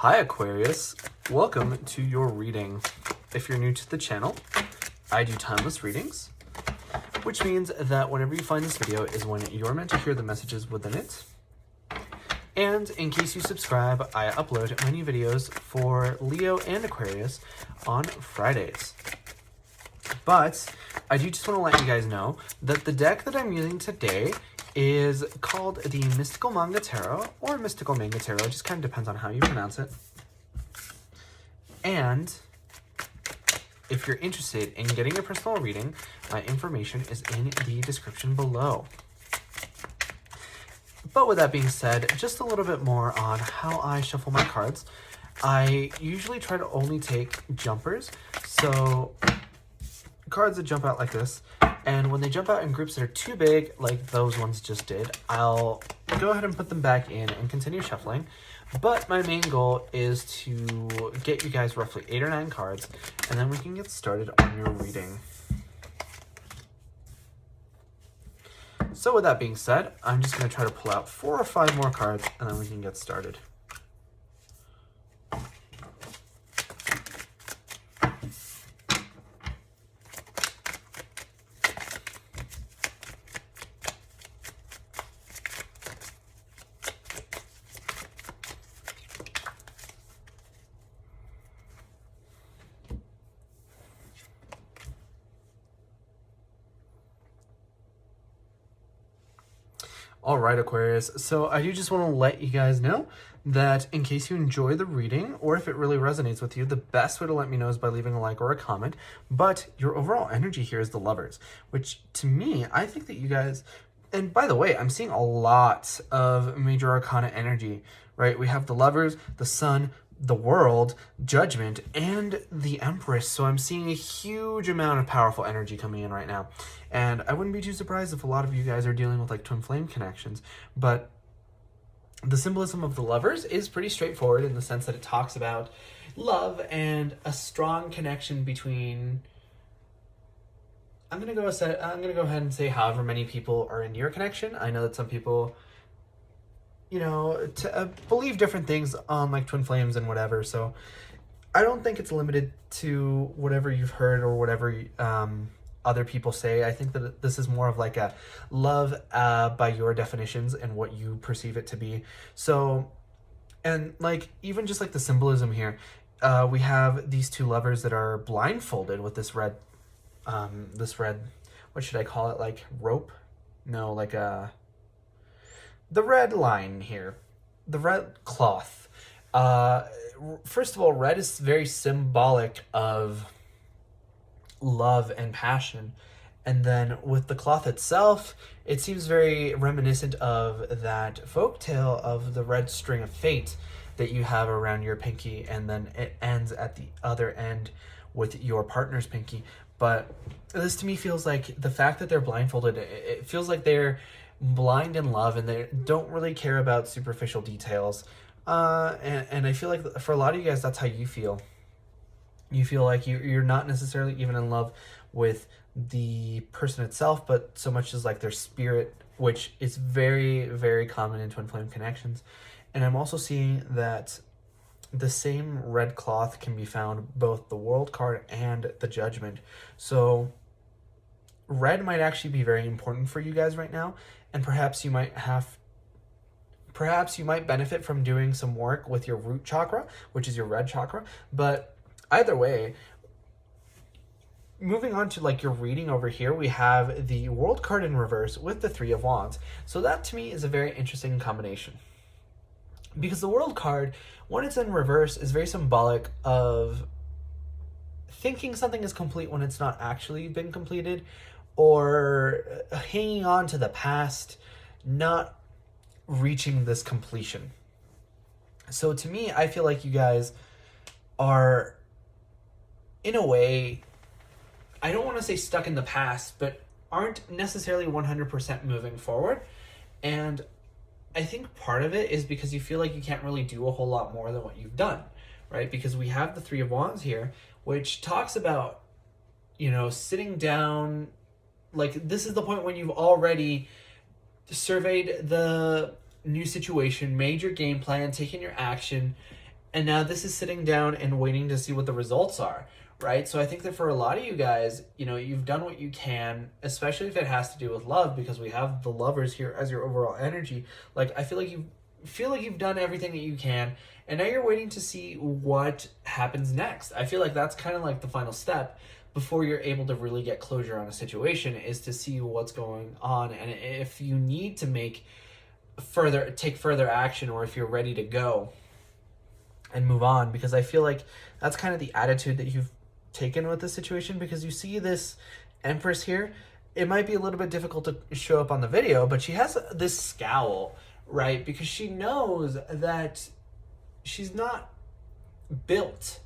Hi Aquarius, welcome to your reading. If you're new to the channel, I do timeless readings, which means that whenever you find this video is when you're meant to hear the messages within it. And in case you subscribe, I upload my new videos for Leo and Aquarius on Fridays. But I do just want to let you guys know that the deck that I'm using today is called the Mystical Manga Tarot, or Mystical Manga Tarot. It just kind of depends on how you pronounce it. And if you're interested in getting a personal reading, my information is in the description below. But with that being said, just a little bit more on how I shuffle my cards. I usually try to only take jumpers, so cards that jump out like this, and when they jump out in groups that are too big, like those ones just did, I'll go ahead and put them back in and continue shuffling. But my main goal is to get you guys roughly 8 or 9 cards, and then we can get started on your reading. So with that being said, I'm just going to try to pull out 4 or 5 more cards, and then we can get started. All right, Aquarius. So I do just want to let you guys know that in case you enjoy the reading, or if it really resonates with you, the best way to let me know is by leaving a like or a comment. But your overall energy here is the Lovers, which to me, I think that you guys, and by the way, I'm seeing a lot of major arcana energy, right? We have the Lovers, the Sun, the World, Judgment, and the Empress. So I'm seeing a huge amount of powerful energy coming in right now. And I wouldn't be too surprised if a lot of you guys are dealing with like twin flame connections. But the symbolism of the Lovers is pretty straightforward in the sense that it talks about love and a strong connection between, I'm gonna go ahead and say however many people are in your connection. I know that some people, you know, believe different things on like twin flames and whatever. So I don't think it's limited to whatever you've heard or whatever other people say. I think that this is more of like a love by your definitions and what you perceive it to be. So, and like even just like the symbolism here, we have these 2 lovers that are blindfolded with this red, what should I call it? Like rope? No, like the red line here, the red cloth. First of all, red is very symbolic of love and passion. And then with the cloth itself, it seems very reminiscent of that folktale of the red string of fate that you have around your pinky, and then it ends at the other end with your partner's pinky. But this to me feels like the fact that they're blindfolded, it feels like they're blind in love and they don't really care about superficial details. And I feel like for a lot of you guys, that's how you feel. You feel like you're not necessarily even in love with the person itself, but so much as like their spirit, which is very, very common in twin flame connections. And I'm also seeing that the same red cloth can be found both the World card and the Judgment. So red might actually be very important for you guys right now, and perhaps you might benefit from doing some work with your root chakra, which is your red chakra. But either way, moving on to like your reading over here, we have the World card in reverse with the 3 of Wands. So that to me is a very interesting combination, because the World card, when it's in reverse, is very symbolic of thinking something is complete when it's not actually been completed, or hanging on to the past, not reaching this completion. So to me, I feel like you guys are, in a way, I don't want to say stuck in the past, but aren't necessarily 100% moving forward. And I think part of it is because you feel like you can't really do a whole lot more than what you've done, right? Because we have the 3 of Wands here, which talks about, you know, sitting down. Like, this is the point when you've already surveyed the new situation, made your game plan, taken your action, And now this is sitting down and waiting to see what the results are, right? So I think that for a lot of you guys, you've done what you can, especially if it has to do with love, because we have the lovers here as your overall energy. Like, I feel like you've done everything that you can, and now you're waiting to see what happens next. I feel like that's kind of like the final step before you're able to really get closure on a situation, is to see what's going on, and if you need to take further action, or if you're ready to go and move on. Because I feel like that's kind of the attitude that you've taken with the situation, because you see this Empress here. It might be a little bit difficult to show up on the video, but she has this scowl, right? Because she knows that she's not built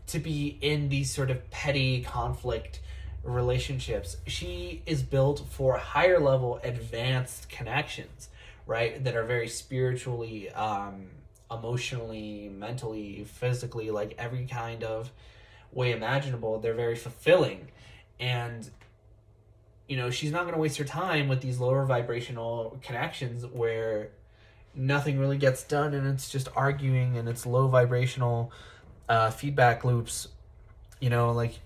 to be in these sort of petty conflict relationships. She is built for higher level advanced connections, right? That are very spiritually, emotionally, mentally, physically, like every kind of way imaginable. They're very fulfilling. And she's not going to waste her time with these lower vibrational connections where nothing really gets done, and it's just arguing, and it's low vibrational feedback loops. Like,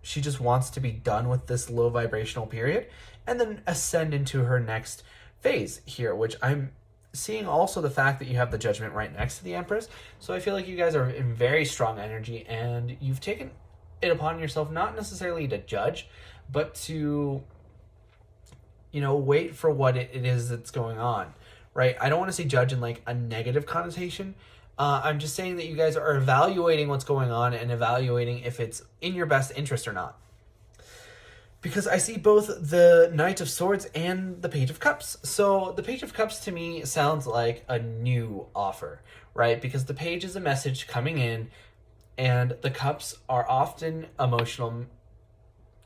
she just wants to be done with this low vibrational period and then ascend into her next phase here, which I'm seeing also the fact that you have the Judgment right next to the Empress. So I feel like you guys are in very strong energy, and you've taken it upon yourself not necessarily to judge, but to wait for what it is that's going on, right? I don't want to say judge in like a negative connotation. I'm just saying that you guys are evaluating what's going on and evaluating if it's in your best interest or not. Because I see both the Knight of Swords and the Page of Cups. So the Page of Cups to me sounds like a new offer, right? Because the Page is a message coming in, and the Cups are often emotional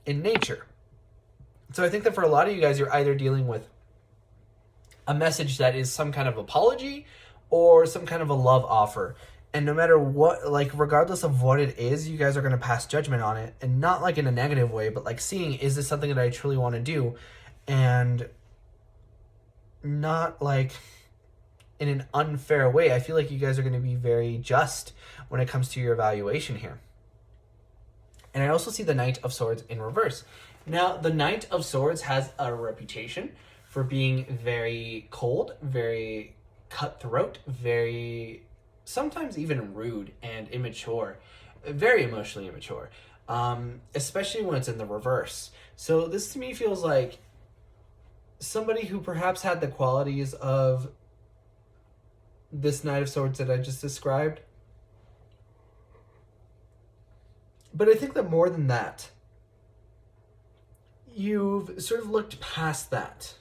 in nature. So I think that for a lot of you guys, you're either dealing with a message that is some kind of apology or some kind of a love offer. And no matter what, like, regardless of what it is, you guys are going to pass judgment on it. And not like in a negative way, but like seeing, is this something that I truly want to do? And not like in an unfair way. I feel like you guys are going to be very just when it comes to your evaluation here. And I also see the Knight of Swords in reverse. Now, the Knight of Swords has a reputation for being very cold, very cutthroat, very sometimes even rude and immature, very emotionally immature, especially when it's in the reverse. So this to me feels like somebody who perhaps had the qualities of this Knight of Swords that I just described. But I think that more than that, you've sort of looked past that.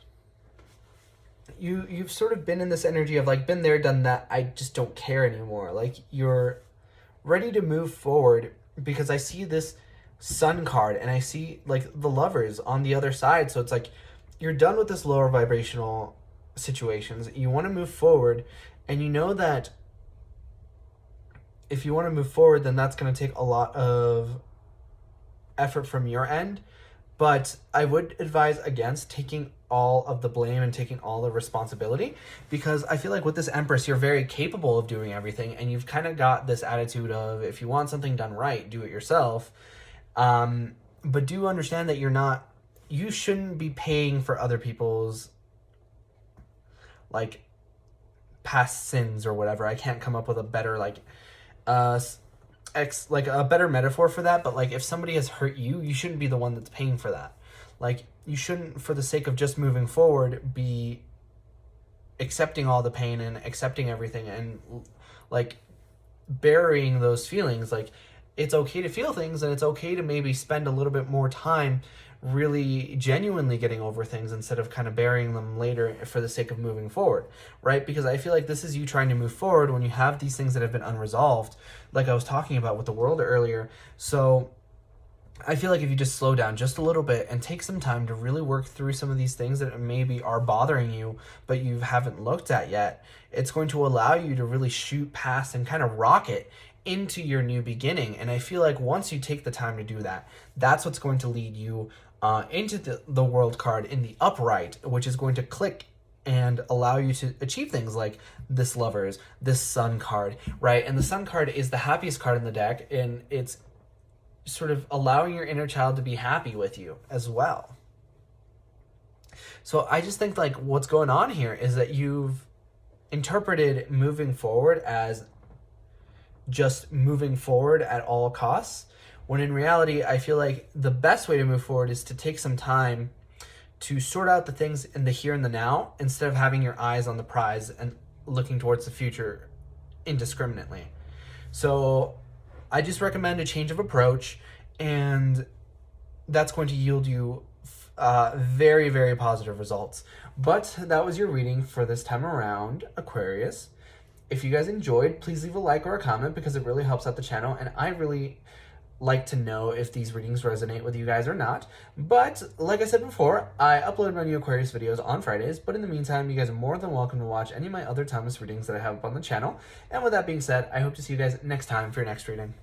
You've sort of been in this energy of like, been there, done that, I just don't care anymore. Like, you're ready to move forward, because I see this Sun card and I see like the Lovers on the other side. So it's like you're done with this lower vibrational situations. You want to move forward, and you know that if you want to move forward, then that's going to take a lot of effort from your end. But I would advise against taking all of the blame and taking all the responsibility, because I feel like with this Empress, you're very capable of doing everything, and you've kind of got this attitude of, if you want something done right, do it yourself. But do understand that you shouldn't be paying for other people's like past sins or whatever. I can't come up with a better like a better metaphor for that, but like if somebody has hurt you, you shouldn't be the one that's paying for that. Like, you shouldn't, for the sake of just moving forward, be accepting all the pain and accepting everything and like burying those feelings. Like, it's okay to feel things, and it's okay to maybe spend a little bit more time really genuinely getting over things instead of kind of burying them later for the sake of moving forward, right? Because I feel like this is you trying to move forward when you have these things that have been unresolved, like I was talking about with the world earlier. So I feel like if you just slow down just a little bit and take some time to really work through some of these things that maybe are bothering you, but you haven't looked at yet, it's going to allow you to really shoot past and kind of rocket into your new beginning. And I feel like once you take the time to do that, that's what's going to lead you into the World card in the upright, which is going to click and allow you to achieve things like this Lovers, this Sun card, right? And the Sun card is the happiest card in the deck, and it's sort of allowing your inner child to be happy with you as well. So I just think like what's going on here is that you've interpreted moving forward as just moving forward at all costs, when in reality, I feel like the best way to move forward is to take some time to sort out the things in the here and the now, instead of having your eyes on the prize and looking towards the future indiscriminately. So I just recommend a change of approach, and that's going to yield you very, very positive results. But that was your reading for this time around, Aquarius. If you guys enjoyed, please leave a like or a comment, because it really helps out the channel, and I really like to know if these readings resonate with you guys or not. But like I said before, I upload my new Aquarius videos on Fridays, but in the meantime, you guys are more than welcome to watch any of my other timeless readings that I have up on the channel. And with that being said, I hope to see you guys next time for your next reading.